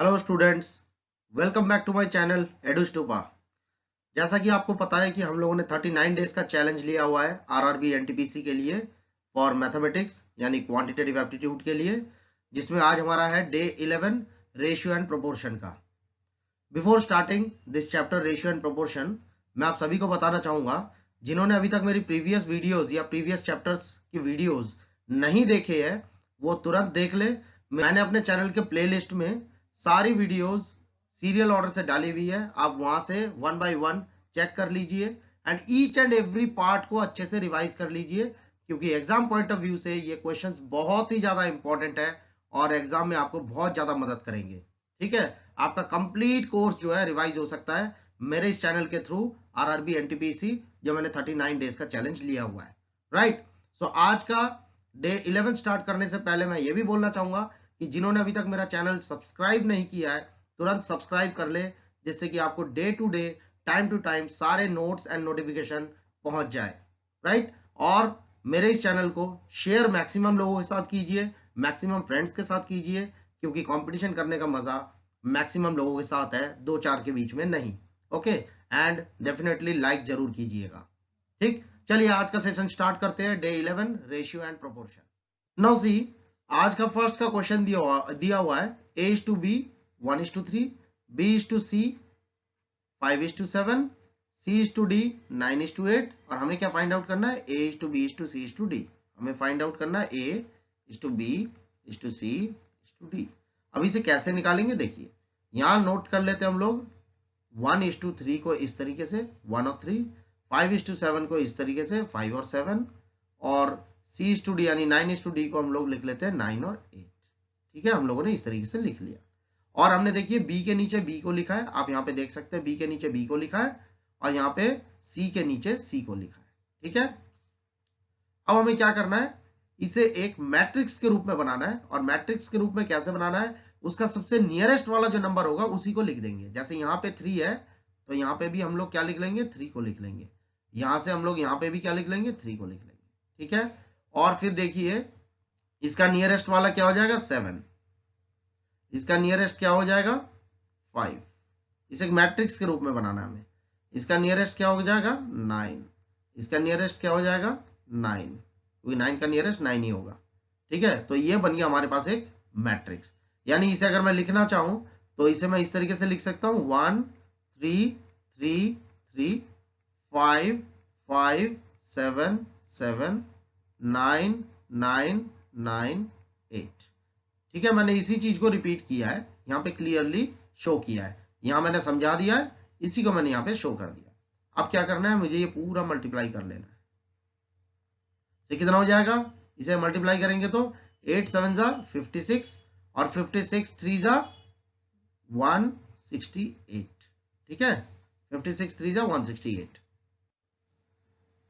Hello students, welcome back to my channel Edustupa. जैसा कि आपको पता है कि हम लोगों ने 39 डेज का चैलेंज लिया हुआ है आरआरबी एनटीपीसी के लिए फॉर मैथमेटिक्स यानी क्वांटिटेटिव एप्टीट्यूड के लिए, जिसमें आज हमारा है डे 11 रेशियो एंड प्रोपोर्शन का। Before starting this chapter ratio and proportion, मैं आप सभी को बताना चाहूंगा जिन्होंने अभी तक मेरी प्रीवियस वीडियोस या प्रीवियस चैप्टर्स की वीडियोस नहीं देखे हैं वो तुरंत देख ले। मैंने अपने चैनल के प्लेलिस्ट में सारी वीडियोस सीरियल ऑर्डर से डाली हुई है, आप वहां से वन बाय वन चेक कर लीजिए and each and every part को अच्छे से रिवाइज कर लीजिए, क्योंकि एग्जाम पॉइंट ऑफ व्यू से ये क्वेश्चंस बहुत ही ज्यादा इंपॉर्टेंट है और एग्जाम में आपको बहुत ज्यादा मदद करेंगे। ठीक है, आपका कंप्लीट कोर्स जो है रिवाइज हो सकता है मेरे इस चैनल के थ्रू आरआरबी एनटीपीसी, जो मैंने 39 डेज का चैलेंज लिया हुआ है। राइट, सो आज का डे 11 स्टार्ट करने से पहले मैं ये भी बोलना चाहूंगा कि जिन्होंने अभी तक मेरा चैनल सब्सक्राइब नहीं किया है तुरंत सब्सक्राइब कर ले, जिससे कि आपको day to day time to time सारे नोट्स एंड नोटिफिकेशन पहुंच जाए। राइट, और मेरे इस चैनल को शेयर मैक्सिमम लोगों के साथ कीजिए, मैक्सिमम फ्रेंड्स के साथ कीजिए, क्योंकि कंपटीशन करने का मजा मैक्सिमम लोगों के साथ है, दो चार के बीच में नहीं। ओके, एंड डेफिनेटली लाइक जरूर कीजिएगा। ठीक, चलिए आज का सेशन स्टार्ट करते हैं, day 11 ratio and proportion. Now see, आज का फर्स्ट का क्वेश्चन दिया हुआ है A:B 1:3, B:C 5:7, C:D 9:8, और हमें क्या फाइंड आउट करना है A:B:C:D। हमें फाइंड आउट करना है A:B:C:D। अब इसे कैसे निकालेंगे देखिए, यहां नोट कर लेते हैं हम लोग 1:3 को इस तरीके से 1 और 3, 5:7 को इस तरीके से 5 और 7, और C:D यानी 9:D को हम लोग लिख लेते हैं 9 और 8। ठीक है, हम लोगों ने इस तरीके से लिख लिया, और हमने देखिए B के नीचे B को लिखा है, आप यहाँ पे देख सकते हैं B के नीचे B को लिखा है और यहाँ पे C के नीचे C को लिखा है। ठीक है, अब हमें क्या करना है, इसे एक मैट्रिक्स के रूप में बनाना है, और मैट्रिक्स के रूप में कैसे बनाना है, उसका सबसे नियरेस्ट वाला जो नंबर होगा उसी को लिख देंगे। जैसे यहाँ पे 3 है तो यहाँ पे भी हम लोग क्या लिख लेंगे, 3 को लिख लेंगे। यहां से हम लोग यहाँ पे भी क्या लिख लेंगे, 3 को लिख लेंगे। ठीक है, और फिर देखिए इसका नियरेस्ट वाला क्या हो जाएगा 7, इसका नियरेस्ट क्या हो जाएगा 5। इसे एक मैट्रिक्स के रूप में बनाना है हमें। इसका नियरेस्ट क्या हो जाएगा 9, इसका नियरेस्ट क्या हो जाएगा 9, क्योंकि 9 का नियरेस्ट 9 ही होगा। ठीक है, तो ये बन गया हमारे पास एक मैट्रिक्स। यानी इसे अगर मैं लिखना चाहूं तो इसे मैं इस तरीके से लिख सकता हूं 1 3 3 3 5 5 7 7 9 9 9 8। ठीक है, मैंने इसी चीज को रिपीट किया है, यहाँ पे क्लियरली शो किया है, यहां मैंने समझा दिया है, इसी को मैंने यहाँ पे शो कर दिया। अब क्या करना है, मुझे ये पूरा मल्टीप्लाई कर लेना है। तो कितना हो जाएगा, इसे मल्टीप्लाई करेंगे तो 8 7 जा 56, और 56 3 जा 168। ठीक है, 56 3 जा 168।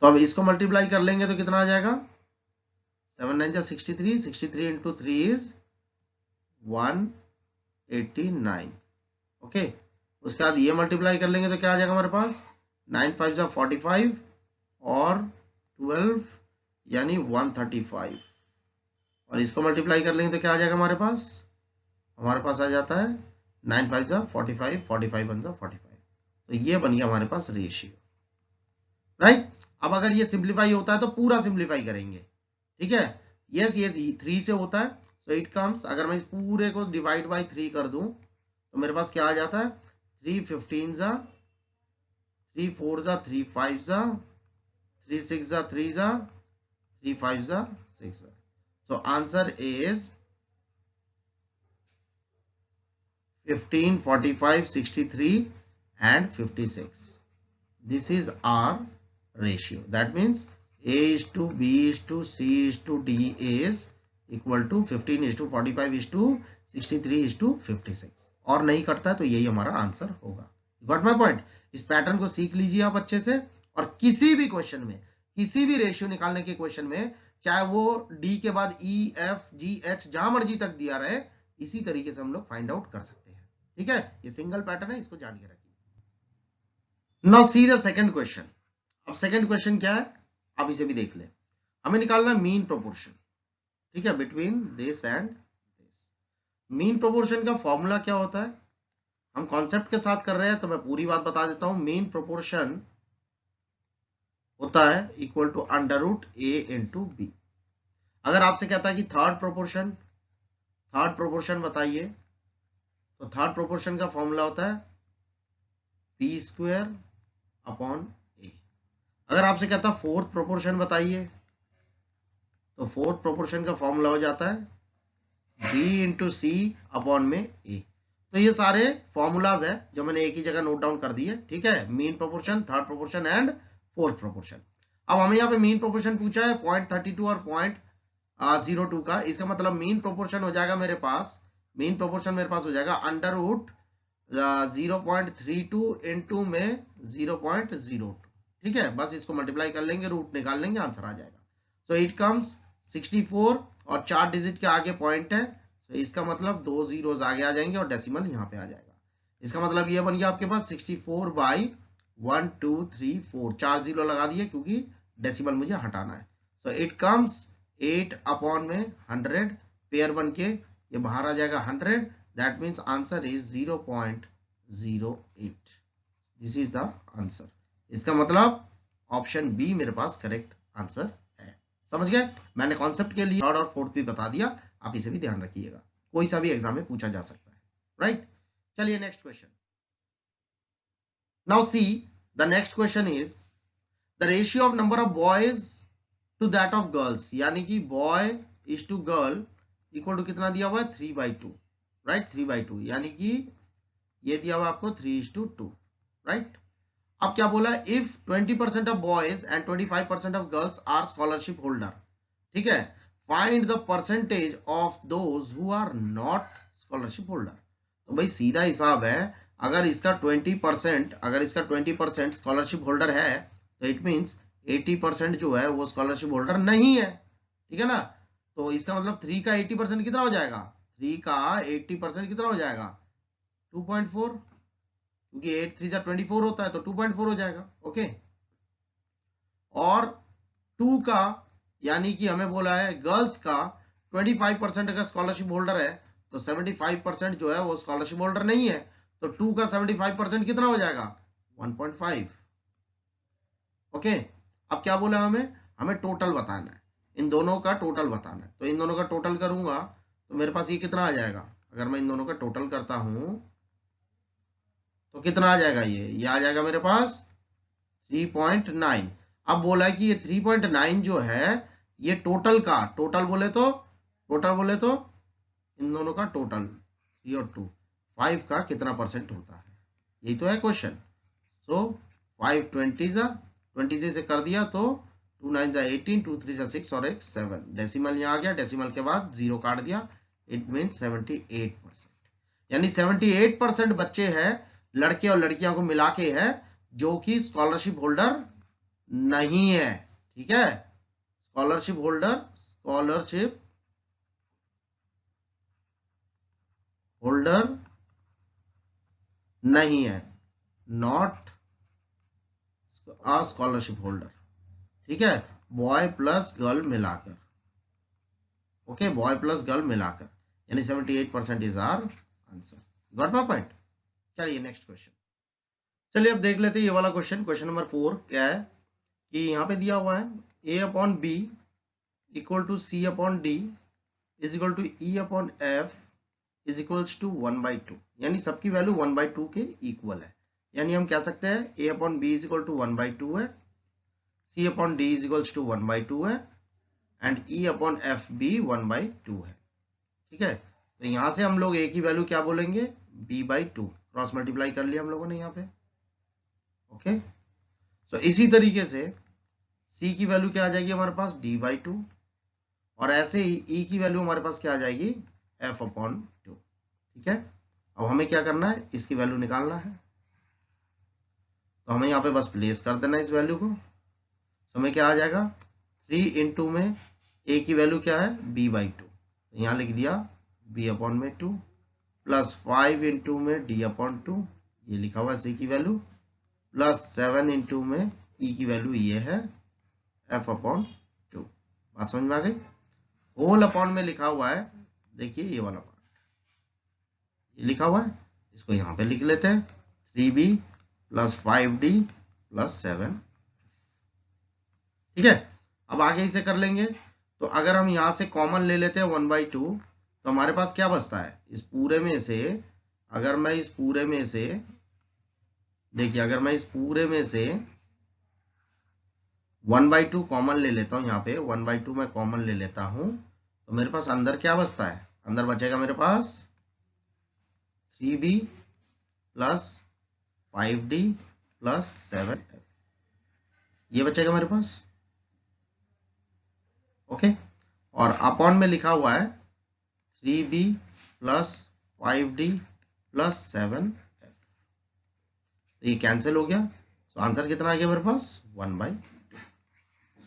तो अब इसको मल्टीप्लाई कर लेंगे तो कितना आ जाएगा, 7 9 जा 63, 63 इंटू 3 इज 189। ओके, उसके बाद ये मल्टीप्लाई कर लेंगे तो क्या आ जाएगा हमारे पास, 9 5 जा 45 और 12 यानी 135, और इसको मल्टीप्लाई कर लेंगे तो क्या आ जाएगा हमारे पास आ जाता है 9 5 जा 45, 45 1 जा 45। तो ये बन गया हमारे पास रेशियो। राइट, अब अगर ये सिंप्लीफाई होता है तो पूरा सिंप्लीफाई करेंगे। ठीक है, यस ये 3 से होता है, सो इट कम्स, अगर मैं इस पूरे को डिवाइड बाई 3 कर दूं तो मेरे पास क्या आ जाता है, 3 15 जा 3 4 जा 3 5 जा 3 6 जा 3 जा 3 5 जा 6 जा। So answer is 15 45 63 and 56. This is our ratio. That means A is to B is to C is to D is equal to 15 is to 45 is to 63 is to 56, और नहीं करता है तो यही हमारा आंसर होगा। गॉट माय पॉइंट, इस pattern को सीख लीजिए आप अच्छे से, और किसी भी क्वेश्चन में, किसी भी रेशियो निकालने के क्वेश्चन में, चाहे वो डी के बाद ई एफ जी एच जहां मर्जी तक दिया रहे, इसी तरीके से हम लोग फाइंड आउट कर सकते हैं। ठीक है, ये सिंगल पैटर्न है, इसको जान के रखिए। Now see the second question. अब सेकंड क्वेश्चन क्या है, आप इसे भी देख ले। हमें निकालना है मीन प्रोपोर्शन। ठीक है, between this and this. Mean proportion का फॉर्मूला क्या होता है? हम कॉन्सेप्ट के साथ कर रहे हैं तो मैं पूरी बात बता देता हूं। मीन प्रोपोर्शन होता है equal to under root A into B. अगर आपसे कहता है कि थर्ड प्रोपोर्शन बताइए, तो थर्ड प्रोपोर्शन का फॉर्मूला होता है पी स्क्वायर अपॉन ए। अगर आपसे कहता है फोर्थ प्रोपोर्शन बताइए, तो फोर्थ प्रोपोर्शन का फॉर्मूला हो जाता है बी इंटू सी अपॉन में ए। तो ये सारे फॉर्मूलाज है जो मैंने एक ही जगह नोट डाउन कर दिए, ठीक है। Mean proportion, third proportion and fourth proportion. अब हमें यहाँ पे मीन प्रोपोर्शन पूछा है 0.32 और 0.02 का। इसका मतलब मीन प्रोपोर्शन हो जाएगा मेरे पास, हो जाएगा अंडर रूट 0.32 इंटू में 0.02, ठीक है। बस इसको मल्टीप्लाई कर लेंगे, रूट निकाल लेंगे, आंसर आ जाएगा। सो इट कम्स 64 और 4 डिजिट के आगे पॉइंट है, तो इसका मतलब 2 जीरोज आगे आ जाएंगे और डेसिमल यहाँ पे आ जाएगा। इसका मतलब ये बन गया आपके पास 64/1 2 3 4, 4 जीरो लगा दिए क्योंकि डेसिमल मुझे हटाना है। सो इट कम्स 8 अपॉन में 100, पेयर बन के ये बाहर आ जाएगा 100। That means answer is 0.08। This is the answer. इसका मतलब ऑप्शन बी मेरे पास करेक्ट आंसर है। समझ गए? मैंने कॉन्सेप्ट के लिए थर्ड और फोर्थ भी बता दिया, आप इसे भी ध्यान रखिएगा, कोई सा भी एग्जाम में पूछा जा सकता है, राइट। चलिए next question. Now see the next question is the ratio of number of boys to that of girls, यानी कि boy is to girl equal to कितना दिया हुआ है 3/2, राइट। 3/2 यानी कि ये दिया हुआ आपको 3:2, राइट। अब क्या बोला, if 20% of boys and 25% of girls are scholarship holder, ठीक है, find the percentage of those who are not scholarship holder. तो भाई सीधा हिसाब है, अगर इसका 20% स्कॉलरशिप होल्डर है तो इट मीन्स 80% जो है वो स्कॉलरशिप होल्डर नहीं है, ठीक है ना। तो इसका मतलब 3 का 80% कितना हो जाएगा, 3 का 80% कितना हो जाएगा 2.4, क्योंकि 8 3 24 होता है तो 2.4 हो जाएगा, ओके। और 2 का यानी कि हमें बोला है गर्ल्स का 25% अगर स्कॉलरशिप होल्डर है तो 75% जो है वो स्कॉलरशिप होल्डर नहीं है, तो 2 का 75% कितना हो जाएगा 1.5, ओके। अब क्या बोला हमें टोटल बताना है, इन दोनों का टोटल बताना है। तो इन दोनों का टोटल करूंगा तो मेरे पास ये कितना आ जाएगा, अगर मैं इन दोनों का टोटल करता हूं तो कितना आ जाएगा, ये आ जाएगा मेरे पास 3.9। अब बोला है कि ये 3.9 जो है ये टोटल का टोटल बोले तो इन दोनों का टोटल 3 और 2 5 का कितना परसेंट होता है, यही तो है क्वेश्चन। सो 5 20 से कर दिया तो 2 9 18, 2 3 6 और 1 7, डेसिमल यहाँ आ गया, डेसिमल के बाद 0 काट दिया, इट मीन्स 78%। यानी 78% बच्चे हैं, लड़के और लड़कियां को मिला के है, जो कि स्कॉलरशिप होल्डर नहीं है, ठीक है। स्कॉलरशिप होल्डर नहीं है, नॉट अ स्कॉलरशिप होल्डर, ठीक है। बॉय प्लस गर्ल मिलाकर, ओके, बॉय प्लस गर्ल मिलाकर, यानी 78% is our answer. Got my point? चलिए नेक्स्ट क्वेश्चन। चलिए अब देख लेते हैं ये वाला क्वेश्चन। क्वेश्चन नंबर 4 क्या है कि यहाँ पे दिया हुआ है a/b equal to c/d is equal to e/f is equals to 1/2, यानी सबकी वैल्यू 1/2 के इक्वल है। यानी हम कह सकते हैं a/b इज इक्वल टू 1/2 है, c/d इज इक्वल्स टू 1/2 है एंड e/f भी 1/2 है, ठीक है। तो यहां से हम लोग a की वैल्यू क्या बोलेंगे b/2, क्रॉस मल्टीप्लाई कर लिया हम लोगों ने यहाँ पे, ओके। सो इसी तरीके से c की वैल्यू क्या आ जाएगी हमारे पास d/2, और ऐसे ही e की वैल्यू हमारे पास क्या आ जाएगी f/2, ठीक है। अब हमें क्या करना है, इसकी वैल्यू निकालना है, तो हमें यहाँ पे बस प्लेस कर देना इस वैल्यू को। सो हमें क्या आ जाएगा 3 इंटू में a की वैल्यू क्या है b/2, यहाँ लिख दिया b/2 प्लस 5 इंटू में d/2, ये लिखा हुआ है c की वैल्यू, प्लस 7 इंटू में e की वैल्यू ये है f/2। बात समझ में आ गई? होल अपॉन में लिखा हुआ है, देखिए ये वाला पार्ट, ये लिखा हुआ है, इसको यहाँ पे लिख लेते हैं 3b प्लस 5d प्लस 7। ठीक है, अब आगे इसे कर लेंगे। तो अगर हम यहां से कॉमन ले लेते हैं 1/2 तो हमारे पास क्या बचता है इस पूरे में से। अगर मैं इस पूरे में से देखिए, अगर मैं इस पूरे में से 1/2 कॉमन ले लेता हूं, यहाँ पे 1/2 मैं कॉमन ले लेता हूं तो मेरे पास अंदर क्या बचता है, अंदर बचेगा मेरे पास 3b plus 5d plus 7f, ये बचेगा मेरे पास। ओके, और अपॉन में लिखा हुआ है 3b plus 5d plus 7f, तो ये कैंसिल हो गया। सो आंसर कितना आ गया मेरे पास 1/2।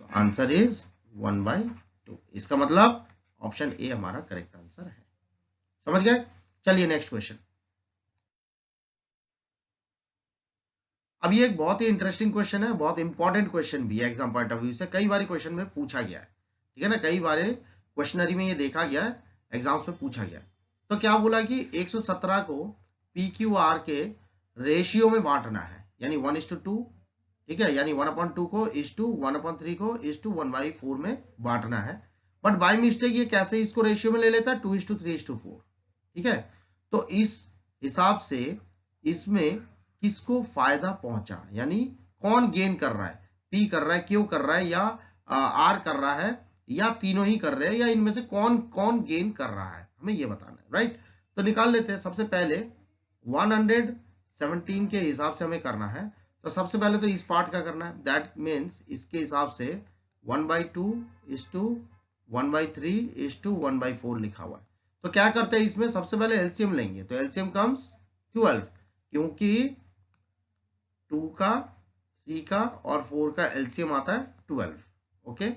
So answer is 1/2। इसका मतलब ऑप्शन ए हमारा करेक्ट आंसर है। समझ गए? चलिए नेक्स्ट क्वेश्चन। अब ये एक बहुत ही इंटरेस्टिंग क्वेश्चन है, बहुत इंपॉर्टेंट क्वेश्चन भी है एग्जाम पॉइंट ऑफ व्यू से। कई बार क्वेश्चन में पूछा गया है, ठीक है ना, कई बार क्वेश्चनरी में ये देखा गया है, एग्जाम्स में पूछा गया है। तो क्या बोला कि 117 को PQR के रेशियो में बांटना है, यानी 1:2, ठीक है, यानी 1/2 को 1/3 को 1/4 में बांटना है। बट बाय मिस्टेक ये कैसे इसको रेशियो में ले लेता है 2:3:4, ठीक है। तो इस हिसाब से इसमें किसको फायदा पहुंचा, यानी कौन गेन कर रहा है, P कर रहा है, Q कर रहा है, या R कर रहा है, या तीनों ही कर रहे हैं, या इनमें से कौन कौन गेन कर रहा है, हमें ये बताना है, राइट। तो निकाल लेते हैं। सबसे पहले 117 के हिसाब से हमें करना है। तो सबसे पहले तो इस पार्ट का करना है, दैट मीन्स इसके हिसाब से 1/2 1/3 1/4 लिखा हुआ है। तो क्या करते हैं इसमें, सबसे पहले एलसीएम लेंगे। तो एलसीएम कम्स 12, क्योंकि 2 का 3 का और 4 का एलसीएम आता है 12। ओके,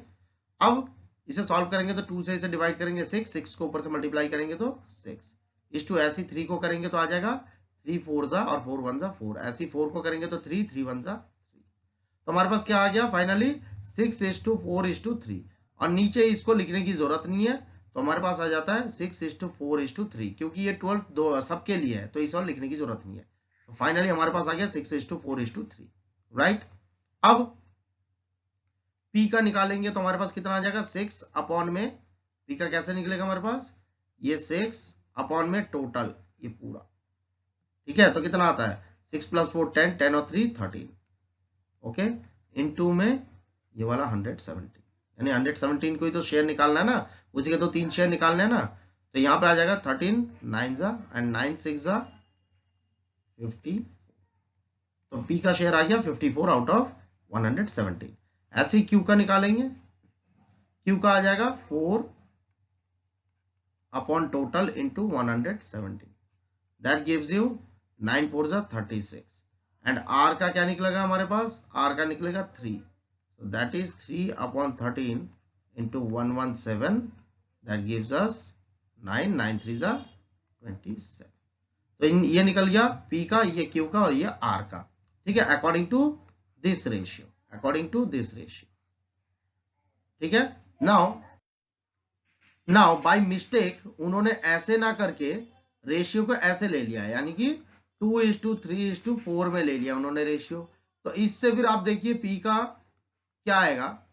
अब इसे सॉल्व करेंगे तो 2 से इसे डिवाइड करेंगे 6 को ऊपर से मल्टीप्लाई करेंगे तो 6 ऐसी 3 को करेंगे तो आ जाएगा 3 4 जा और 4 1 जा 4, ऐसी 4 को करेंगे तो 3 3 1 जा 3। तो हमारे पास क्या आ गया फाइनली 6:4:3, और नीचे इसको लिखने की जरूरत नहीं है, तो हमारे पास आ जाता है 6:4:3, क्योंकि ये 12 सबके लिए है तो इस और लिखने की जरूरत नहीं है। तो फाइनली हमारे पास आ गया 6:4:3, राइट। अब P का निकालेंगे तो हमारे पास कितना आ जाएगा 6 अपॉन में, P का कैसे निकलेगा हमारे पास, ये 6 अपॉन में टोटल ये पूरा, ठीक है। तो कितना आता है 6 + 4 10, 10 और 3 13, ओके, इनटू में ये वाला 117, यानी 117 को ही तो शेयर निकालना है ना, उसी के तो 3 शेयर निकालने हैं ना। तो यहाँ पे आ जाएगा 13 9 जा एंड 9 6 जा 54, तो P का शेयर आ गया 54 आउट ऑफ 117। ऐसे ही Q का निकालेंगे, Q का आ जाएगा 4 upon total into 117, that gives you 9 4 जा 36, एंड R का क्या निकलेगा हमारे पास, R का निकलेगा 3, so that is 3 upon 13 into 117, that gives us 9 9 3 जा 27। तो ये निकल गया P का, ये Q का और ये R का, ठीक है, according to this ratio, according to this ratio, ठीक है। नाउ बाय मिस्टेक उन्होंने ऐसे ना करके रेशियो को ऐसे ले लिया, यानी कि 2:3:4 में ले लिया उन्होंने रेशियो। तो इससे फिर आप देखिए P का क्या आएगा,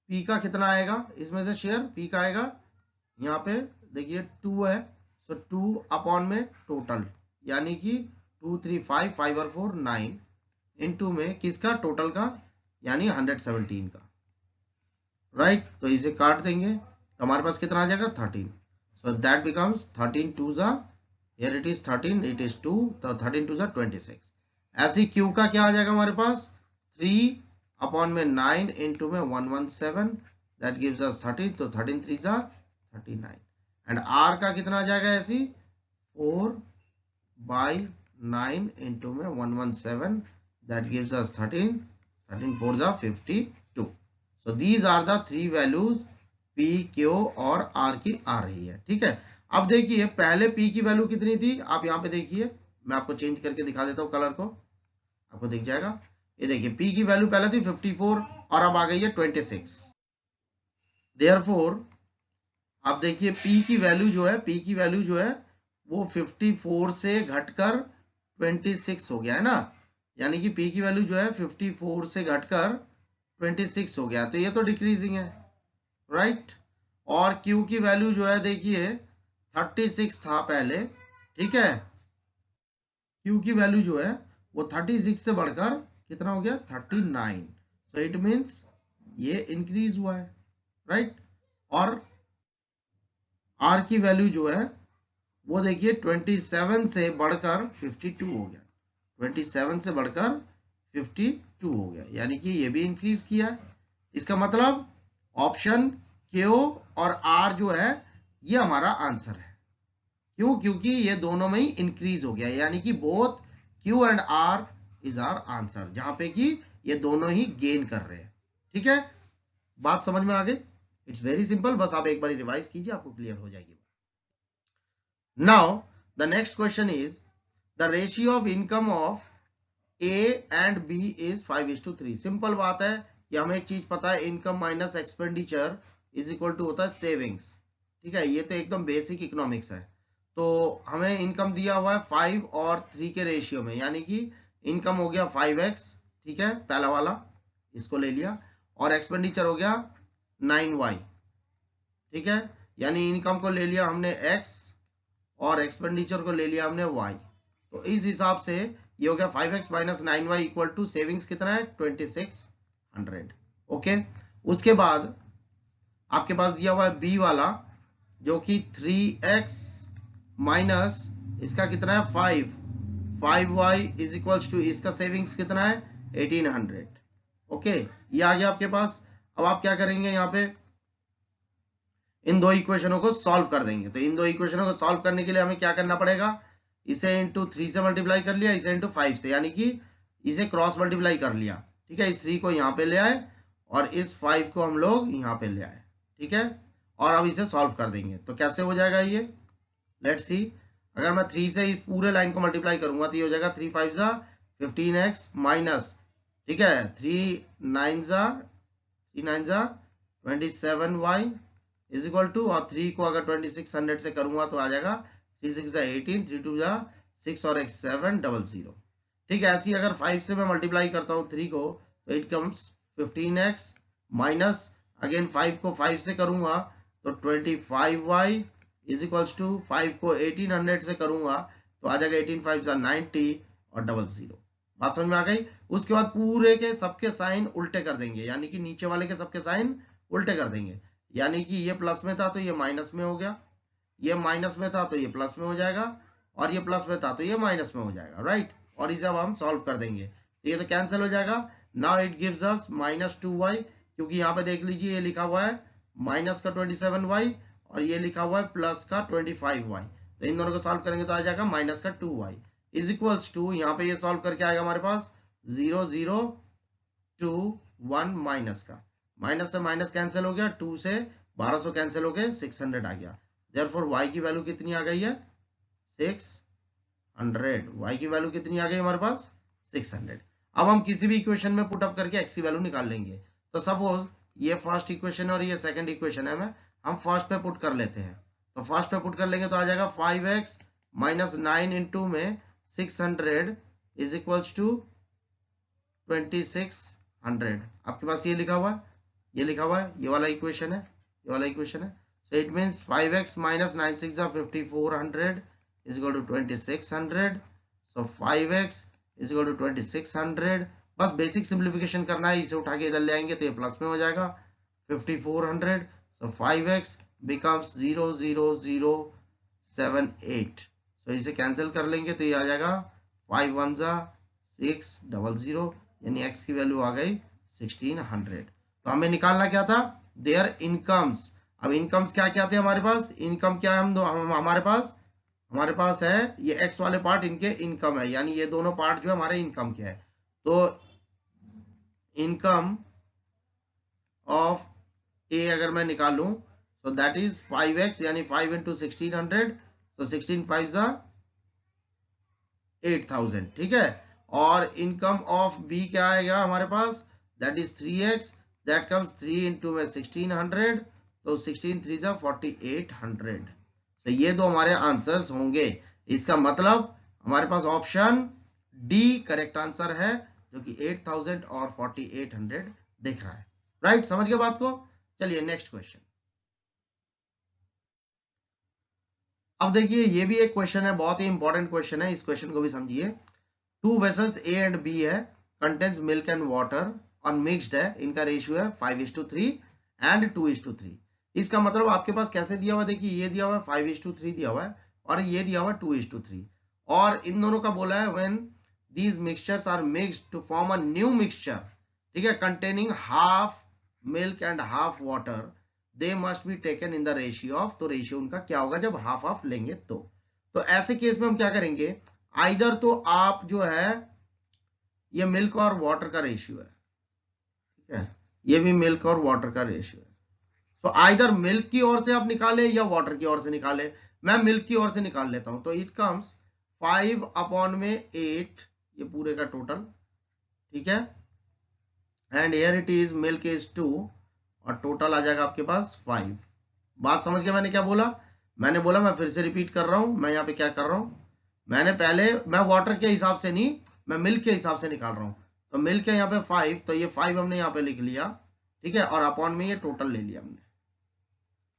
P का कितना आएगा इसमें से शेयर, P का आएगा यहाँ पे देखिए 2 है, तो 2 अपॉन में टोटल, यानी कि 2 3 5 5 और 4 9 इनटू में किसका, टोटल का, यानी 117 का, राइट। तो इसे काट देंगे तो हमारे पास कितना आ जाएगा 13, सो दैट बिकम्स 13 2 जा, here it is 13 it is 2, तो 13 2 जा 26। ऐसी Q का क्या आ जाएगा हमारे पास 3 अपॉन में 9 इंटू में 117, दैट गिव्स अस 13, तो 13 3 जा 39, एंड R का कितना आ जाएगा ऐसी 4/9 इंटू में 117, दैट गिव्स अस 13 13 4 जा 52। So these are the 3 values P Q और R की आ रही है, ठीक है। अब देखिए पहले P की वैल्यू कितनी थी, आप यहाँ पे देखिए, मैं आपको चेंज करके दिखा देता हूँ कलर को, आपको दिख जाएगा। ये देखिए P की वैल्यू पहले थी 54 और अब आ गई है 26। देयरफॉर आप देखिए P की वैल्यू जो है वो 54 से घटकर 26 हो गया है ना, यानी कि P की वैल्यू जो है 54 से घटकर 26 हो गया, तो ये तो डिक्रीजिंग है, राइट। और Q की वैल्यू जो है देखिए 36 था पहले, ठीक है। Q की वैल्यू जो है वो 36 से बढ़कर कितना हो गया 39, तो इट मीन्स ये इंक्रीज हुआ है, राइट। और R की वैल्यू जो है वो देखिए 27 से बढ़कर 52 हो गया, 27 से बढ़कर 52 हो गया, यानी कि ये भी इंक्रीज किया है। इसका मतलब ऑप्शन Q और R जो है ये हमारा आंसर है। क्यों? क्योंकि ये दोनों में ही इंक्रीज हो गया, यानी कि both Q and R is our answer, जहां पे कि ये दोनों ही गेन कर रहे हैं, ठीक है। बात समझ में आ गई? इट्स वेरी सिंपल, बस आप एक बार रिवाइज कीजिए, आपको क्लियर हो जाएगी। Now, the next question is the ratio of income of A and B is 5:3। Simple बात है कि हमें एक चीज पता है, income minus expenditure is equal to होता है सेविंग्स, ठीक है। ये तो एकदम बेसिक इकोनॉमिक्स है। तो हमें इनकम दिया हुआ है 5 और 3 के रेशियो में, यानी कि इनकम हो गया 5x, ठीक है, पहला वाला इसको ले लिया, और एक्सपेंडिचर हो गया 9y, ठीक है। यानी इनकम को ले लिया हमने x और एक्सपेंडिचर को ले लिया हमने y। तो इस हिसाब से ये हो गया 5x minus 9y equal to savings कितना है 2600, ओके। उसके बाद आपके पास दिया हुआ है b वाला जो कि 3x माइनस इसका कितना है 5y इज इक्वल टू इसका सेविंग्स कितना है 1800, ओके। ये आ गया आपके पास। अब आप क्या करेंगे, यहाँ पे इन दो इक्वेशनों को सॉल्व कर देंगे। तो इन दो इक्वेशनों को सॉल्व करने के लिए हमें क्या करना पड़ेगा, इसे इंटू 3 से मल्टीप्लाई कर लिया, इसे इंटू 5 से, यानी कि इसे क्रॉस मल्टीप्लाई कर लिया, ठीक है। इस 3 को यहाँ पे ले आए और इस 5 को हम लोग यहाँ पे ले आए, ठीक है। और अब इसे सॉल्व कर देंगे, तो कैसे हो जाएगा ये, लेट्स सी। अगर मैं 3 से इस पूरे लाइन को मल्टीप्लाई करूंगा तो ये हो जाएगा 3 5 जा 15x माइनस, ठीक है, 3 9 जा 27y इज इक्वल टू, और 3 को अगर 2600 से करूंगा तो आ जाएगा 3 6 जा 18, 3 2 जा 6 और x 7 00, ठीक है। ऐसी अगर 5 से मैं मल्टीप्लाई करता हूँ 3 को तो it comes 15x minus, again 5 को 5 से करूंगा तो 25y इज इक्वल टू, 5 को 1800 से करूंगा तो आ जाएगा 18 5 जा 90 और 00। बात समझ में आ गई? उसके बाद पूरे के सबके साइन उल्टे कर देंगे, यानी कि नीचे वाले के सबके साइन उल्टे कर देंगे, यानी कि ये प्लस में था तो ये माइनस में हो गया, ये माइनस में था तो ये प्लस में हो जाएगा, और ये प्लस में था तो ये माइनस में हो जाएगा, राइट। और इसे अब हम सॉल्व कर देंगे तो ये तो कैंसिल हो जाएगा। Now it gives us -2y, क्योंकि यहाँ पे देख लीजिए ये लिखा हुआ है माइनस का 27y और ये लिखा हुआ है प्लस का 25y, तो इन दोनों को सॉल्व करेंगे तो आ जाएगा माइनस का 2y इज इक्वल्स टू, यहाँ पे ये सॉल्व करके आएगा हमारे पास 0 0 2 1 माइनस का, माइनस से माइनस कैंसिल हो गया, 2 से 1200 कैंसिल हो गए, 600 आ गया। देयरफॉर y की वैल्यू कितनी आ गई है 600, y की वैल्यू कितनी आ गई हमारे पास 600। अब हम किसी भी इक्वेशन में पुट अप करके x की वैल्यू निकाल लेंगे। तो सपोज ये फर्स्ट इक्वेशन और ये सेकंड इक्वेशन है, हम फर्स्ट पे पुट कर लेते हैं। तो फर्स्ट पे पुट कर लेंगे तो आ जाएगा 5x माइनस 9 इंटू में 600 इज इक्वल्स टू 2600। आपके पास ये लिखा हुआ है, ये लिखा हुआ है, ये वाला इक्वेशन है, ये वाला इक्वेशन है। So it means 5x minus 9 6 जा 5400 is equal to 2600। So 5x is equal to 2600। बस बेसिक सिंप्लीफिकेशन करना है, इसे उठा के इधर ले आएंगे तो ये प्लस में हो जाएगा 5400। सो 5x बिकम्स 00078। सो इसे कैंसिल कर लेंगे तो ये आ जाएगा 5 1 जा 600, यानी x की वैल्यू आ गई 1600। तो हमें निकालना क्या था, देयर इनकम्स। अब इनकम्स क्या क्या थे हमारे पास, इनकम क्या है हमारे पास है ये x वाले पार्ट इनके इनकम है, यानी ये दोनों पार्ट जो है हमारे इनकम के है। तो इनकम ऑफ ए अगर मैं निकालूं तो दैट इज 5x, यानी 5 इंटू 1600, तो 16 5 जा 8000, ठीक है। और इनकम ऑफ बी क्या आएगा हमारे पास, that is 3x, that comes 3 into में 1600, तो 16 3 जा 4800। तो ये दो हमारे आंसर्स होंगे। इसका मतलब हमारे पास ऑप्शन डी करेक्ट आंसर है, जो कि 8000 और 4800 दिख रहा है। राइट, समझ गए बात को। चलिए नेक्स्ट क्वेश्चन। अब देखिए ये भी एक क्वेश्चन है, बहुत ही इंपॉर्टेंट क्वेश्चन है, इस क्वेश्चन को भी समझिए। Two vessels A and B है, कंटेन्स मिल्क एंड वाटर और मिक्स्ड है, इनका रेशियो है 5:3 एंड 2:3। इसका मतलब आपके पास कैसे दिया हुआ, देखिए ये दिया हुआ है 5:3 दिया हुआ है और ये दिया हुआ है 2:3, और इन दोनों का बोला है when these mixtures are mixed to form a new mixture, ठीक है, containing half milk and half water, they must be taken in the ratio of. तो रेशियो उनका क्या होगा जब हाफ हाफ लेंगे तो ऐसे केस में हम क्या करेंगे, आइदर तो आप जो है ये मिल्क और वाटर का रेशियो है, ठीक है, ये भी मिल्क और वाटर का रेशियो है, तो आइदर मिल्क की ओर से आप निकाले या वाटर की ओर से निकाले। मैं मिल्क की ओर से निकाल लेता हूं, तो इट कम्स 5/8, ये पूरे का टोटल, ठीक है, and here it is milk is 2 और टोटल आ जाएगा आपके पास 5। बात समझ गए मैंने क्या बोला, मैंने बोला, मैं फिर से रिपीट कर रहा हूं, मैं यहाँ पे क्या कर रहा हूं, मैंने पहले मैं वाटर के हिसाब से नहीं, मैं मिल्क के हिसाब से निकाल रहा हूं। तो मिल्क है यहाँ पे 5, तो ये 5 हमने यहाँ पे लिख लिया, ठीक है, और अपॉन में ये टोटल ले लिया हमने,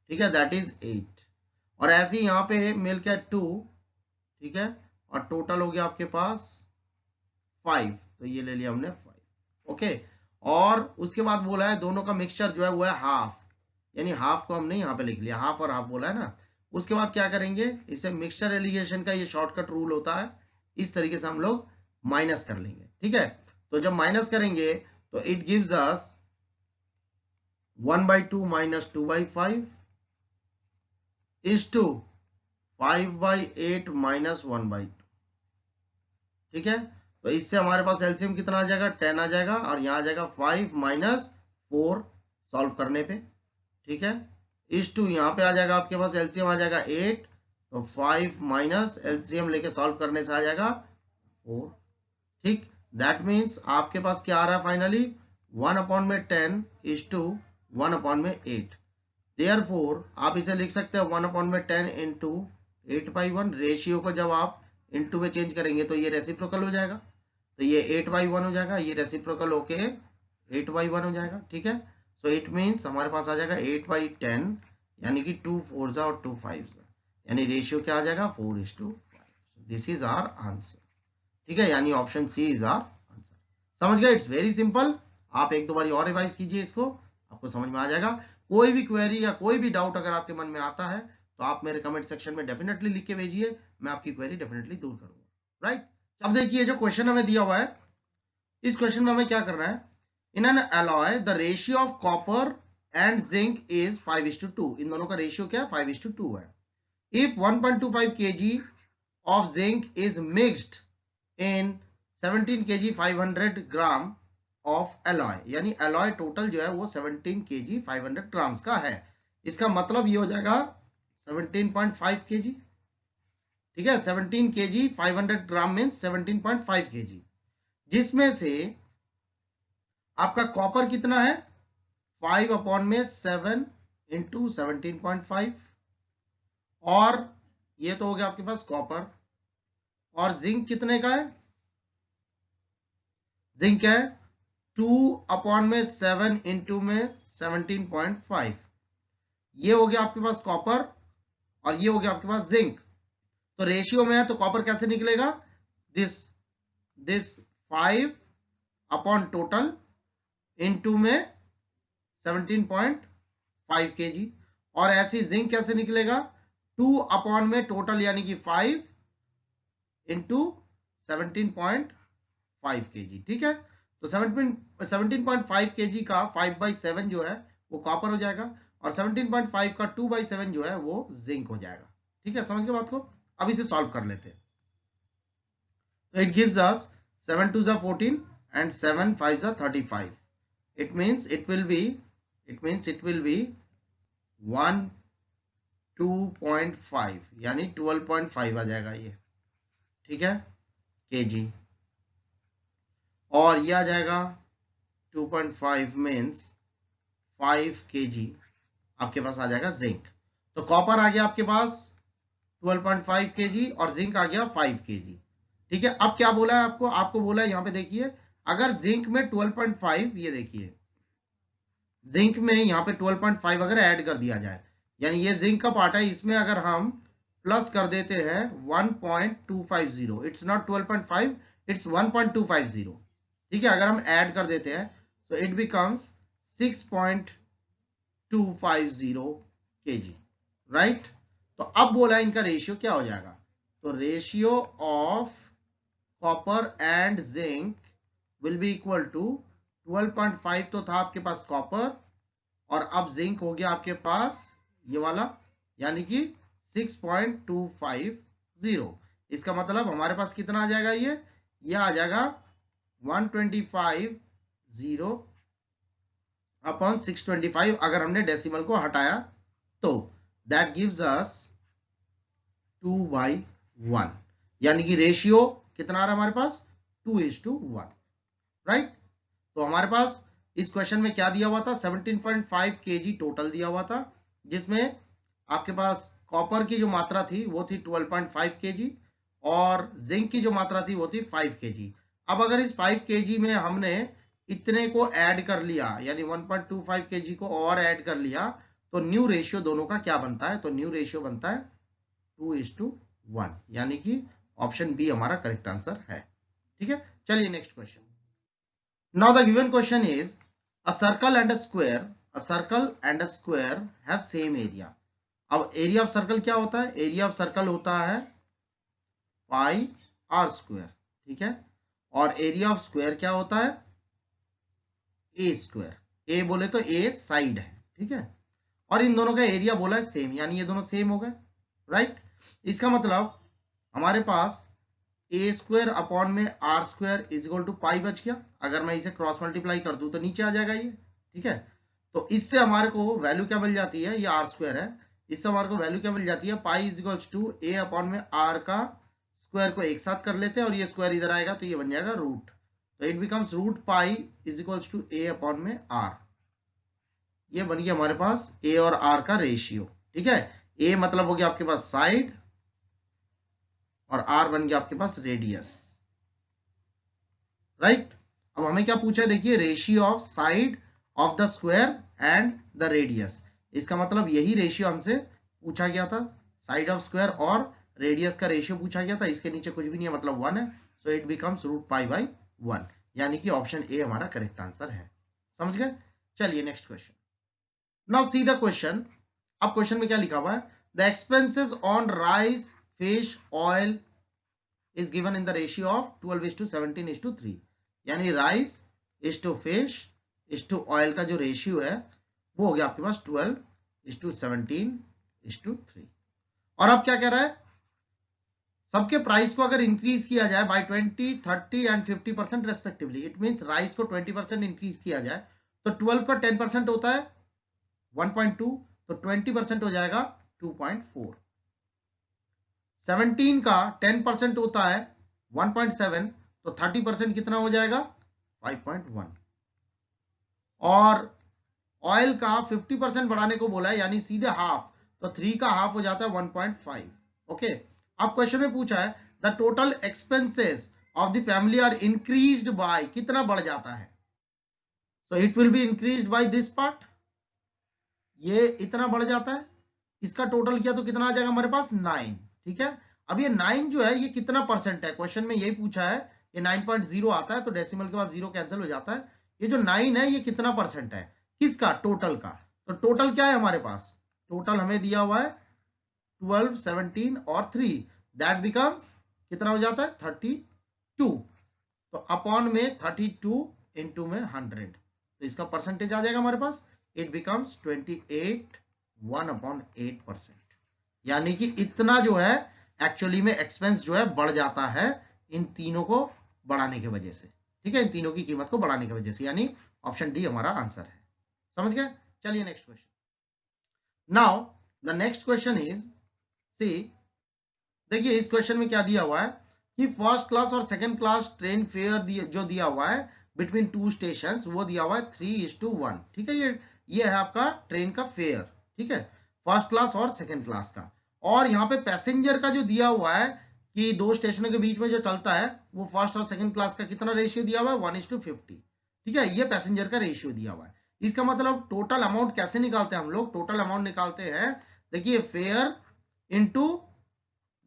ठीक है, दैट इज 8। और ऐसे ही यहाँ पे मिल्क है 2, ठीक है, और टोटल हो गया आपके पास 5, तो ये ले लिया हमने 5, ओके। और उसके बाद बोला है दोनों का मिक्सचर जो है वो है हाफ, यानी हाफ को हमने यहाँ पे लिख लिया, हाफ और हाफ बोला है ना। उसके बाद क्या करेंगे, इसे मिक्सचर एलिगेशन का ये शॉर्टकट रूल होता है, इस तरीके से हम लोग माइनस कर लेंगे, ठीक है। तो जब माइनस करेंगे तो it gives us 1/2 minus 2/5 is to 5/8 minus 1/2, ठीक है। तो इससे हमारे पास एलसीएम कितना आ जाएगा, 10 आ जाएगा, और यहाँ आ जाएगा 5 माइनस 4 सॉल्व करने पे, ठीक है, इस टू यहाँ पे आ जाएगा आपके पास एलसीएम आ जाएगा 8, तो 5 माइनस एलसीएम लेके सॉल्व करने से आ जाएगा 4, ठीक। दैट मीन्स आपके पास क्या आ रहा है फाइनली, 1/10 इज टू 1/8। देयरफॉर आप इसे लिख सकते हैं 1/10 इंटू 8/1। रेशियो को जब आप इंटू में चेंज करेंगे तो ये रेसिप्रोकल हो जाएगा, तो ये 8/1 हो जाएगा, ये रेसिप्रोकल होके 8/1 हो जाएगा, ठीक है। सो इट मीन्स हमारे पास आ जाएगा 8/10, यानी कि 2 4s और 2 5s, यानी रेशियो क्या आ जाएगा 4:5। दिस इज आवर आंसर, ठीक है, यानी option C is our answer. समझ गए, इट्स वेरी सिंपल। आप एक दो बार और रिवाइज कीजिए इसको, आपको समझ में आ जाएगा। कोई भी क्वेरी या कोई भी डाउट अगर आपके मन में आता है तो आप मेरे कमेंट सेक्शन में डेफिनेटली लिख के भेजिए, मैं आपकी क्वेरी डेफिनेटली दूर करूंगा, राइट। अब देखिए जो क्वेश्चन हमें दिया हुआ है, इस क्वेश्चन में हमें क्या करना है, in an alloy the ratio of copper and zinc is 5:2। इन दोनों का रेशियो क्या है, 5:2 है। If 1.25 kg of zinc is mixed in 17 kg 500 gram of alloy, यानी एलॉय टोटल जो है वो 17 kg 500 ग्राम्स का है। इसका मतलब ये हो जाएगा 17.5 kg, ठीक है, 17 kg 500 ग्राम मीन्स 17.5 kg, जिसमें से आपका कॉपर कितना है 5/7 इंटू 17.5, और ये तो हो गया आपके पास कॉपर। और जिंक कितने का है, जिंक है 2/7 इंटू में 17.5, ये हो गया आपके पास कॉपर, और ये हो गया आपके पास जिंक। तो रेशियो में है तो कॉपर कैसे निकलेगा, this this 5 upon total into में 17.5 kg, और ऐसी जिंक कैसे निकलेगा 2 अपॉन में टोटल यानी कि 5 इंटू 17.5 kg, ठीक है। तो 17.5 kg का 5/7 जो है वो कॉपर हो जाएगा, और 17.5 का 2/7 जो है वो जिंक हो जाएगा, ठीक है, समझ गए बात को। अब इसे सॉल्व कर लेते हैं। तो it gives us 7 2s 14 and 7 5s 35। it means it will be 12.5 यानी 12.5 आ जाएगा ये, ठीक है, kg, और ये आ जाएगा 2.5 मीन्स 5 kg आपके पास आ जाएगा जिंक। तो कॉपर आ गया आपके पास 12.5 kg और जिंक आ गया 5 kg। ठीक है, अब क्या बोला है आपको, आपको बोला है यहाँ पे देखिए, अगर जिंक में 12.5, ये देखिए जिंक में यहाँ पे 12.5 अगर ऐड कर दिया जाए, यानी ये जिंक का पार्ट है, इसमें अगर हम प्लस कर देते हैं 1.250, इट्स नॉट 12.5, इट्स 1.250। ठीक है, अगर हम ऐड कर देते हैं तो इट बिकम्स 6.250 kg, राइट। तो अब बोला इनका रेशियो क्या हो जाएगा, तो ratio of copper and zinc will be equal to 12.5 तो था आपके पास कॉपर, और अब जिंक हो गया आपके पास ये वाला, यानी कि 6.250। इसका मतलब हमारे पास कितना आ जाएगा, ये आ जाएगा 125 अपॉन 625, अगर हमने डेसिमल को हटाया तो दैट गिव्स अस 2/1, यानी कि रेशियो कितना आ रहा है हमारे पास 2:1, राइट। तो हमारे पास इस क्वेश्चन में क्या दिया हुआ था, 17.5 kg टोटल दिया हुआ था, जिसमें आपके पास कॉपर की जो मात्रा थी वो थी 12.5 kg और जिंक की जो मात्रा थी वो थी 5 kg। अब अगर इस 5 kg में हमने इतने को ऐड कर लिया, यानी 1.25 kg को और ऐड कर लिया, तो न्यू रेशियो दोनों का क्या बनता है, तो न्यू रेशियो बनता है 2:1, यानी कि ऑप्शन बी हमारा करेक्ट आंसर है। ठीक है, चलिए next question. Now the given question is a circle and a square have same area। अब एरिया ऑफ सर्कल क्या होता है, एरिया ऑफ सर्कल होता है पाई आर स्क्वायर। ठीक है, और एरिया ऑफ स्क्वायर क्या होता है ए स्क्वायर, ए बोले तो ए साइड है। ठीक है, और इन दोनों का एरिया बोला है सेम, यानी ये दोनों सेम हो गए, राइट। इसका मतलब हमारे पास ए स्क्वायर अपॉन में r square is equal to pi बच गया, अगर मैं इसे क्रॉस मल्टीप्लाई कर दूं तो नीचे आ जाएगा ये। ठीक है, तो इससे हमारे को वैल्यू क्या मिल जाती है, ये आर स्क्वायर है, इससे हमारे को वैल्यू क्या मिल जाती है, pi is equal to A upon में आर का स्क्वायर को एक साथ कर लेते हैं, और ये स्क्वायर इधर आएगा तो ये बन जाएगा रूट, तो it becomes root pi is equal to A upon में आर। ये बन गया हमारे पास ए और आर का रेशियो। ठीक है, ए मतलब हो गया आपके पास साइड और आर बन गया आपके पास रेडियस, राइट। अब हमें क्या पूछा है, देखिए ratio of side of the square and the radius, इसका मतलब यही रेशियो हमसे पूछा गया था, साइड ऑफ स्क्वायर और रेडियस का रेशियो पूछा गया था, इसके नीचे कुछ भी नहीं है मतलब 1 है, so it becomes root pi by 1, यानी कि ऑप्शन ए हमारा करेक्ट आंसर है। समझ गए, चलिए next question. Now see the question. अब क्वेश्चन में क्या लिखा हुआ है, the expenses on rice fish oil is given in the ratio of 12:17:3, यानी rice is to fish is to oil का जो रेशियो है वो हो गया आपके पास 12:17:3। और अब क्या कह रहा है, सबके प्राइस को अगर इंक्रीज किया जाए by 20, 30 and 50% respectively, it means rice को 20% इंक्रीज किया जाए तो 12 का 10% होता है 1.2, तो 20% हो जाएगा 2.4। 17 का 10% होता है 1.7, तो 30% कितना हो जाएगा 5.1। और ऑयल का 50% बढ़ाने को बोला है, यानी सीधे हाफ, तो 3 का हाफ हो जाता है 1.5। ओके, अब क्वेश्चन में पूछा है the total expenses of the family are increased by, कितना बढ़ जाता है, so it will be increased by this part, ये इतना बढ़ जाता है, इसका टोटल किया तो कितना आ जाएगा हमारे पास 9। ठीक है, अब ये 9 जो है ये कितना परसेंट है, क्वेश्चन में यही पूछा है, ये 9.0 आता है तो डेसिमल के बाद 0 कैंसिल हो जाता है, ये जो 9 है ये कितना परसेंट है, किसका, टोटल का। तो टोटल क्या है हमारे पास, टोटल हमें दिया हुआ है 12, 17 और 3, दैट बिकम्स कितना हो जाता है 32, तो अपॉन में 32 इंटू में 100, तो इसका परसेंटेज आ जाएगा हमारे पास, इट बिकम्स 28, 1/8%, यानी कि इतना जो है एक्चुअली में एक्सपेंस जो है बढ़ जाता है इन तीनों को बढ़ाने की वजह से। ठीक है, इन तीनों की कीमत को बढ़ाने की वजह से, यानी ऑप्शन डी हमारा आंसर है। समझ गए, चलिए next question. Now the next question is C, देखिए इस क्वेश्चन में क्या दिया हुआ है कि फर्स्ट क्लास और सेकंड क्लास ट्रेन फेयर जो दिया हुआ है बिटवीन 2 स्टेशन, वो दिया हुआ है 3:1। ठीक है, ये है आपका ट्रेन का फेयर। ठीक है, फर्स्ट क्लास और सेकंड क्लास का, और यहाँ पे पैसेंजर का जो दिया हुआ है कि दो स्टेशनों के बीच में जो चलता है वो फर्स्ट और सेकंड क्लास का कितना रेशियो दिया हुआ है 1:50। ठीक है, ये पैसेंजर का रेशियो दिया हुआ है। इसका मतलब टोटल अमाउंट कैसे निकालते हैं हम लोग? टोटल अमाउंट निकालते हैं, देखिए fair into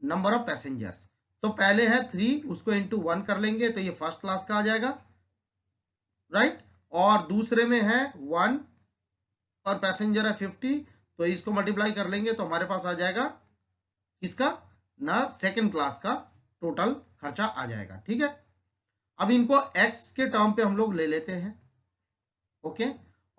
number of passengers. तो पहले है 3, उसको इंटू 1 कर लेंगे तो ये फर्स्ट क्लास का आ जाएगा, राइट। और दूसरे में है 1 और पैसेंजर है 50, तो इसको मल्टीप्लाई कर लेंगे तो हमारे पास आ जाएगा किसका ना सेकंड क्लास का टोटल खर्चा आ जाएगा। ठीक है, अब इनको एक्स के टर्म पे हम लोग ले लेते हैं, ओके,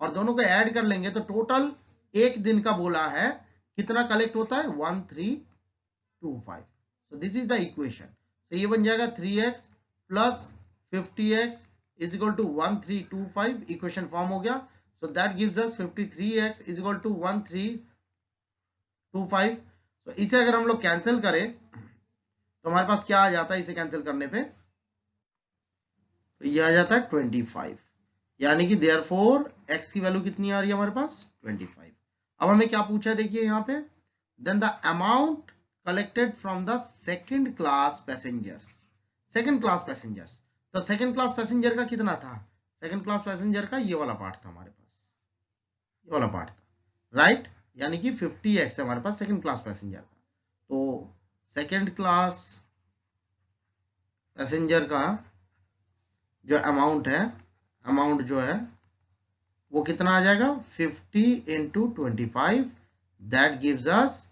और दोनों को ऐड कर लेंगे तो टोटल एक दिन का बोला है कितना कलेक्ट होता है 1325। So this is the equation. तो ये बन जाएगा 3x plus 50x is equal to 1325, equation form हो गया। So that gives us 53x is equal to 1325। तो इसे अगर हम लोग कैंसिल करें तो हमारे पास क्या आ जाता है? इसे कैंसिल करने पे तो ये आ जाता है 25, यानी कि देयरफॉर x की वैल्यू कितनी आ रही है हमारे पास 25। अब हमें क्या पूछा है देखिए यहाँ पे, then the amount collected from the second class passengers. Second class passengers, तो सेकंड क्लास पैसेंजर का कितना था? सेकंड क्लास पैसेंजर का ये वाला पार्ट था हमारे पास, ये वाला पार्ट था, राइट, यानी कि 50x है हमारे पास सेकंड क्लास पैसेंजर का। तो सेकंड क्लास पैसेंजर का जो अमाउंट है, अमाउंट जो है वो कितना आ जाएगा 50 into 25, that gives us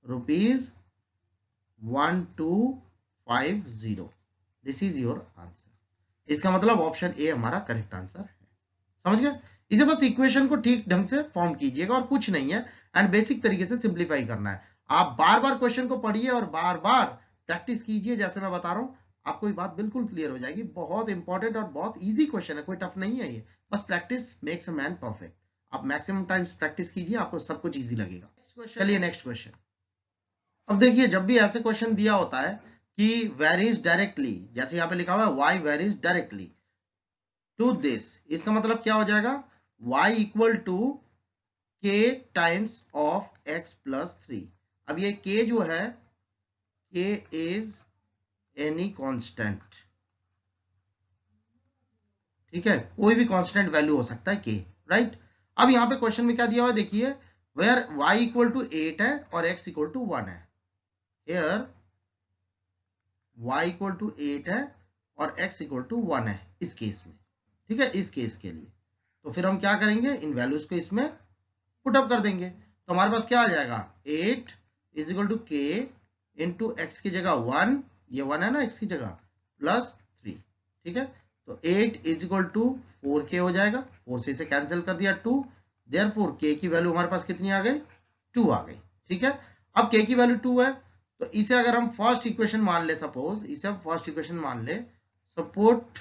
₹1250। This is your answer. इसका मतलब ऑप्शन ए हमारा करेक्ट आंसर है। समझ गए? इसे बस इक्वेशन को ठीक ढंग से फॉर्म कीजिएगा और कुछ नहीं है, एंड बेसिक तरीके से सिंप्लीफाई करना है। आप बार बार क्वेश्चन को पढ़िए और बार बार प्रैक्टिस कीजिए, जैसे मैं बता रहा हूं आपको ये बात बिल्कुल क्लियर हो जाएगी। बहुत इंपॉर्टेंट और बहुत इजी क्वेश्चन है, कोई टफ नहीं है ये, बस practice makes a man perfect. आप मैक्सिमम टाइम्स प्रैक्टिस कीजिए, आपको सब कुछ इजी लगेगा। चलिए नेक्स्ट क्वेश्चन। अब देखिए जब भी ऐसे क्वेश्चन दिया होता है कि वेरीज डायरेक्टली, जैसे यहाँ पे लिखा हुआ है y varies directly to this, इसका मतलब क्या हो जाएगा y equal to k times of x plus 3। अब ये k जो है k इज एनी कांस्टेंट, ठीक है, कोई भी कांस्टेंट वैल्यू हो सकता है k, राइट। अब यहाँ पे क्वेश्चन में क्या दिया हुआ है देखिए, वेयर y इक्वल टू 8 है और x इक्वल टू 1 है। Here y इक्वल टू 8 है और x इक्वल टू 1 है इस केस में, ठीक है, इस केस के लिए। तो फिर हम क्या करेंगे, इन वैल्यूज को इसमें पुट अप कर देंगे तो हमारे पास क्या आ जाएगा 8 is equal to k into x की जगह 1, ये 1 है ना x की जगह, प्लस 3, ठीक है। तो 8 इज इक्वल टू 4k हो जाएगा, 4 से इसे कैंसिल कर दिया 2, देयरफॉर k की वैल्यू हमारे पास कितनी आ गई 2 आ गई, ठीक है। अब k की वैल्यू 2 है तो इसे अगर हम फर्स्ट इक्वेशन मान ले, सपोज इसे हम फर्स्ट इक्वेशन मान ले, support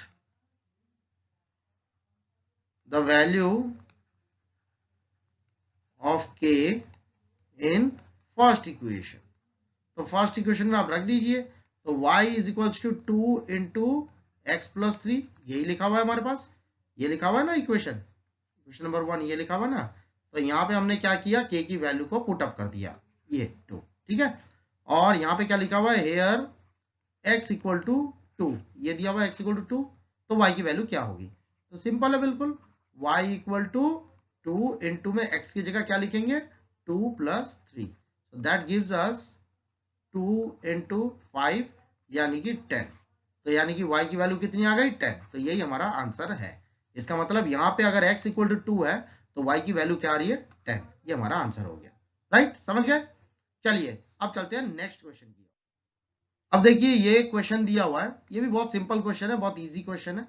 the value of k in first equation. तो फर्स्ट इक्वेशन में आप रख दीजिए, तो y is equals to 2 into x plus 3, यही लिखा हुआ है हमारे पास, ये लिखा हुआ है ना इक्वेशन, इक्वेशन नंबर 1 ये लिखा हुआ ना। तो यहाँ पे हमने क्या किया, k की वैल्यू को पुट अप कर दिया, ये 2, ठीक है। और यहाँ पे क्या लिखा हुआ है, हेयर x इक्वल टू 2, ये दिया हुआ है x इक्वल टू 2, तो y की वैल्यू क्या होगी, तो सिंपल है बिल्कुल, y इक्वल टू 2 इंटू में x की जगह क्या लिखेंगे 2 plus 3, so that gives us 2 into 5 यानी कि 10, तो यानी कि y की वैल्यू कितनी आ गई 10, तो यही हमारा आंसर है। इसका मतलब यहाँ पे अगर x इक्वल टू 2 है तो y की वैल्यू क्या आ रही है 10, ये हमारा आंसर हो गया, राइट, समझ गए। चलिए अब चलते हैं नेक्स्ट क्वेश्चन की। अब देखिए ये क्वेश्चन दिया हुआ है, ये भी बहुत सिंपल क्वेश्चन है, बहुत इजी क्वेश्चन है।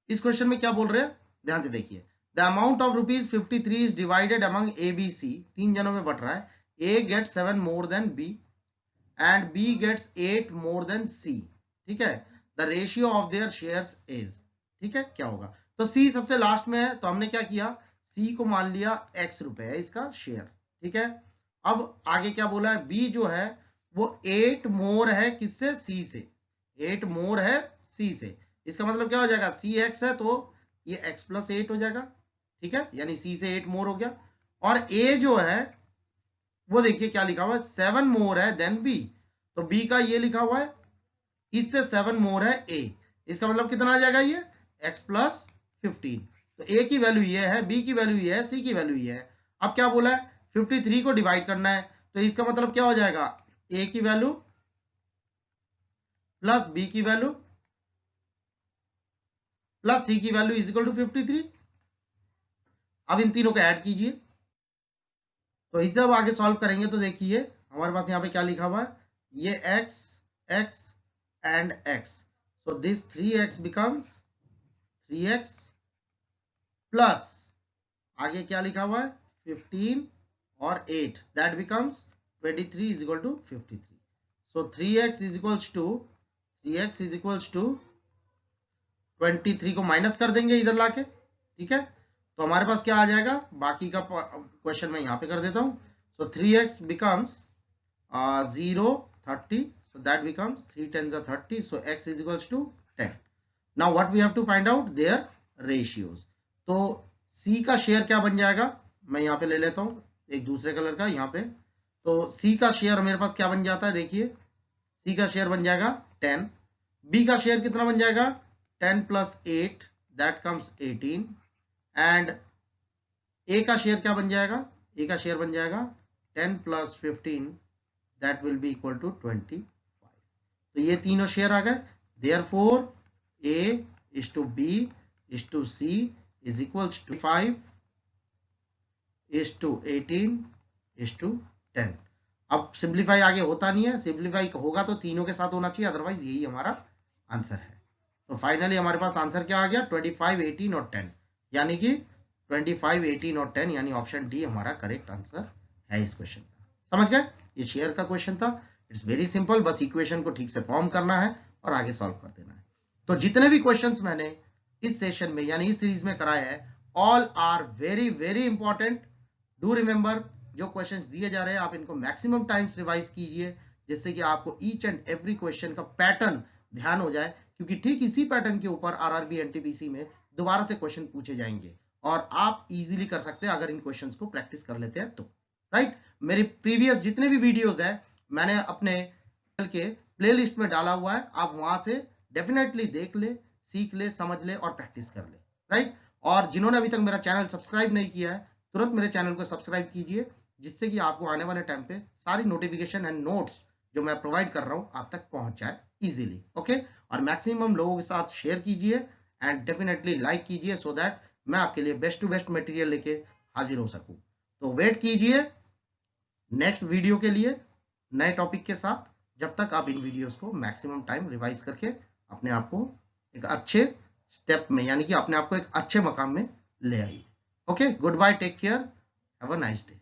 इस क्वेश्चन में क्या बोल रहे हैं, ध्यान से देखिए, the amount of ₹53 is divided among A B C, 3 जनों में बट रहा है, A gets 7 more than B and B gets 8 more than C, ठीक है, the ratio of their shares is, ठीक है, क्या होगा, तो सी सबसे लास्ट में है तो हमने क्या किया, सी को मान लिया x रुपए है इसका शेयर, ठीक है। अब आगे क्या बोला है, बी जो है वो 8 मोर है किससे, सी से, 8 मोर है सी से, इसका मतलब क्या हो जाएगा, सी एक्स है तो ये x प्लस 8 हो जाएगा, ठीक है, यानी सी से 8 मोर हो गया। और ए जो है वो देखिए क्या लिखा हुआ है, 7 मोर है देन बी, तो बी का ये लिखा हुआ है, इससे 7 मोर है ए, इसका मतलब कितना आ जाएगा ये x प्लस 15। तो ए की वैल्यू ये है, बी की वैल्यू ये है, सी की वैल्यू ये है। अब क्या बोला है, 53 को डिवाइड करना है, तो इसका मतलब क्या हो जाएगा, ए की वैल्यू प्लस बी की वैल्यू प्लस सी की वैल्यू इज इक्वल टू 53। अब इन तीनों को ऐड कीजिए, तो इसे अब आगे सॉल्व करेंगे तो देखिए हमारे पास यहाँ पे क्या लिखा हुआ है, ये x x and x, so this 3x becomes 3x plus आगे क्या लिखा हुआ है 15 और 8 that becomes 23 is equal to 53। so 3x is equals to 23 को माइनस कर देंगे इधर लाके, ठीक है। तो हमारे पास क्या आ जाएगा, बाकी का क्वेश्चन मैं यहाँ पे कर देता हूँ। so 3x becomes 0 30, so that becomes 3 10s are 30, so x is equals to 10। now what we have to find out their ratios। तो c का शेयर क्या बन जाएगा, मैं यहाँ पे ले लेता हूँ एक दूसरे कलर का यहाँ पे, तो c का शेयर मेरे पास क्या बन जाता है, देखिए c का शेयर बन जाएगा 10, b का शेयर कितना बन जाएगा 10 plus 8 that comes 18, and a का शेयर क्या बन जाएगा, a का शेयर बन जाएगा 10 plus 15 that will be equal to 25। तो ये तीनों शेयर आ गए, therefore a is to b is to c is equals to 5 is to 18 is to 10। अब सिंप्लीफाई आगे होता नहीं है, सिंप्लीफाई होगा तो तीनों के साथ होना चाहिए, अदरवाइज यही हमारा आंसर है। तो फाइनली हमारे पास आंसर क्या आ गया 25 18 और 10, यानी कि 25 18 और 10, यानी ऑप्शन डी हमारा करेक्ट आंसर है इस क्वेश्चन का। समझ गए, ये शेयर का क्वेश्चन था, इट्स वेरी सिंपल, बस इक्वेशन को ठीक से फॉर्म करना है और आगे सॉल्व कर देना है। तो जितने भी क्वेश्चंस मैंने इस सेशन में यानी इस सीरीज में कराए हैं, all are very very important. Do remember, जो क्वेश्चंस दिए जा रहे हैं आप इनको मैक्सिमम टाइम्स रिवाइज कीजिए, जिससे कि आपको ईच एंड एवरी क्वेश्चन का पैटर्न ध्यान हो जाए, क्योंकि ठीक इसी पैटर्न के ऊपर आरआरबी एनटीपीसी में दोबारा से क्वेश्चन पूछे जाएंगे और आप इजीली कर सकते हैं अगर इन क्वेश्चंस को प्रैक्टिस कर लेते हैं तो, राइट। मेरे प्रीवियस जितने भी वीडियोस है मैंने अपने चैनल के प्लेलिस्ट में डाला हुआ है, आप वहां से डेफिनेटली देख ले, सीख ले, समझ ले और प्रैक्टिस कर ले, राइट। और जिन्होंने अभी तक मेरा चैनल सब्सक्राइब नहीं किया है, तुरंत मेरे चैनल को सब्सक्राइब कीजिए, जिससे कि आपको आने वाले टाइम पे सारी नोटिफिकेशन एंड नोट्स जो मैं प्रोवाइड कर रहा हूं आप तक पहुंच जाए इजीली, ओके। और मैक्सिमम लोगों के साथ शेयर कीजिए एंड डेफिनेटली लाइक कीजिए, सो दैट मैं आपके लिए बेस्ट टू बेस्ट मटेरियल लेके हाजिर हो सकूं। तो वेट कीजिए नेक्स्ट वीडियो के लिए नए टॉपिक के साथ, जब तक आप इन वीडियोस को मैक्सिमम टाइम रिवाइज करके अपने आप को एक अच्छे स्टेप में यानी कि अपने आप को एक अच्छे मकाम में ले आइए। Okay, good bye, take care, have a nice day.